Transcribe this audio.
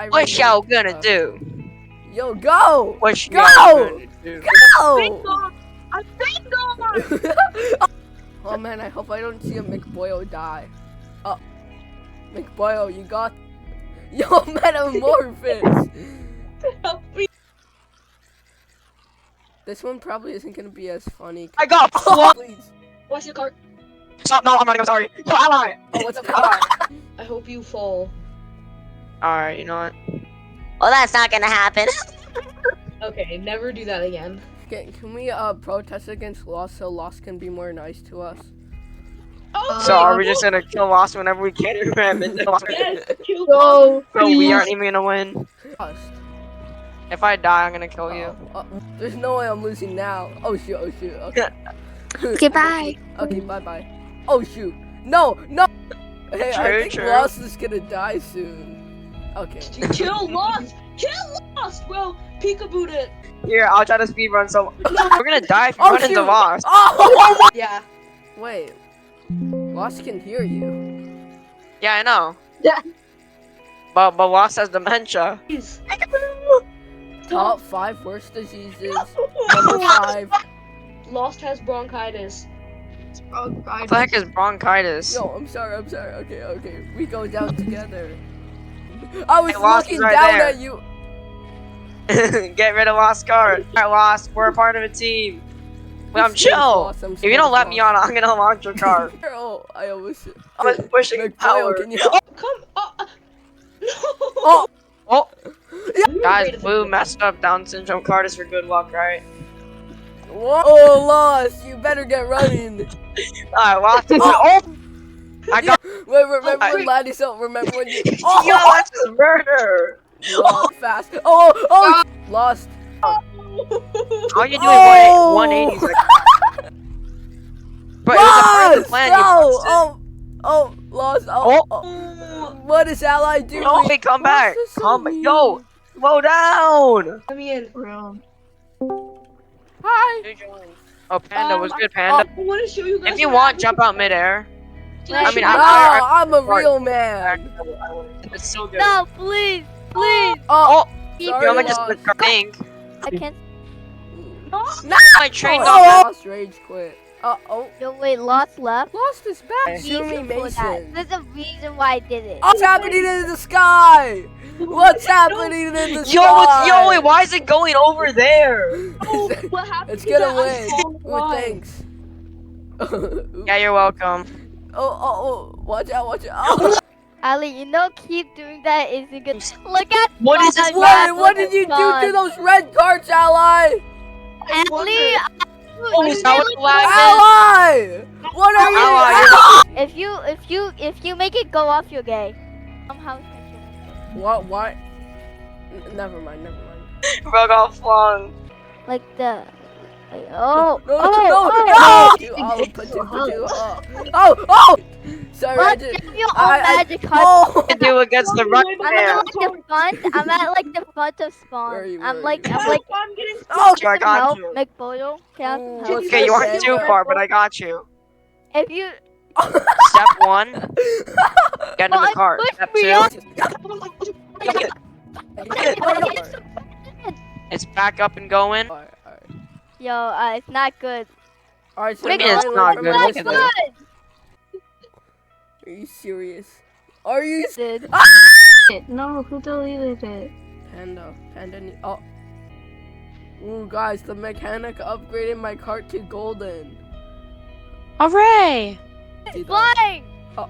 What y'all gonna do? Yo, go! What Go! y'all gonna do? Go! I'm single! Oh man, I hope I don't see a McBoyle die. McBoyle, you got... Yo, Metamorphosis! Help me. This one probably isn't gonna be as funny. I got Oh, fucked. please. What's your card? Stop! No, I'm not even sorry. Yo, ally. Oh, what's up? Ally. I hope you fall. All right, you know what? Well, that's not gonna happen. Okay, never do that again. Can we protest against Lost so Lost can be more nice to us? Oh, So are we just gonna kill Lost whenever we can? yes, kill No, So we please. aren't even gonna win. Lost. If I die, I'm gonna kill you. There's no way I'm losing now. Oh shoot, oh shoot. Okay. Okay, bye. Okay, bye bye. Oh shoot. No, no! Hey, I True, think true. Lost is gonna die soon. Okay. Kill Lost! Kill Lost! Well, peekabooed it. Here, I'll try to speedrun. So we're gonna die if you Oh, run into shoot. Lost. Oh! Yeah. Wait. Lost can hear you. Yeah, I know. Yeah. But Lost has dementia. Please. Top 5 worst diseases. Number 5. Lost has bronchitis. What the heck is bronchitis? Yo, I'm sorry. Okay. We go down together. I was Hey, Lost is looking right down there. at you. Get rid of Lost card. Alright, Lost. We're a part of a team. Wait, I'm This game's chill. lost, I'm If scared you don't of let me Lost. on, I'm gonna launch your car. Oh, I almost. I was pushing McBoyle, power. can you? Come on. No. Oh, Oh, You're guys, afraid of Blue it. messed up Down syndrome card is for good luck, right? whoa, oh, Lost! You better get running. Alright, Lost is oh! I got Wait, remember Oh, when Laddie's out? Remember when you? Yo, Oh, that's just murder! Lost fast. Oh, Lost. How are you doing Oh! 180s like that? But it was a part of the plan, you No! busted. Oh, Lost. What is Ally doing? No, wait, come back. Lost is so Come back. mean. Yo, slow down! Let me in. Hi. Oh, Panda was good, Panda. I want to show you guys. If you what want, happened. jump out midair. I mean, No, I I'm a real man. It's so good. No, please, please. Oh, Sorry, you only just Lost. click pink. I can't. My train Oh, got Lost rage quit. Oh. Yo, wait, Lost left. Lost is back. Reason Jimmy for that. Mason. There's a reason why I did it. What's happening in the sky? What's happening in the sky? Yo, wait, why is it going over there? Oh, what happened? It's to gonna that? I win. saw Ooh, why. thanks. Yeah, you're welcome. Oh, watch out. Oh. Ali, you know, keep doing that isn't good. Look at What is this? What did you do to those red carts, Ally? Ali, Oh, is that what the lag Ally! What are you? Ally, if you make it go off, you're gay. Somehow. What? Never mind. is? Bro got flung. Like the. Like, oh. No! Oh! Sorry, I What? just. Your own magic card. Oh! To do against the rock I'm man. at like the front. I'm at like the front of Where are spawn. you, I'm where like I'm getting. Oh! I some got help, you. McBoyle. Can I have some help? Okay, you aren't too far, but I got you. If you Step 1, get in the car. push Step me 2, up. it's back up and going. Alright. Yo, it's not good. Alright, so What do now you mean I it's learned not from good? my Look at mistake. Good. Are you serious? Are you? Did. No, who deleted it? Panda. Oh. Ooh, guys, the mechanic upgraded my cart to golden. Hooray! See that? Flying. Oh.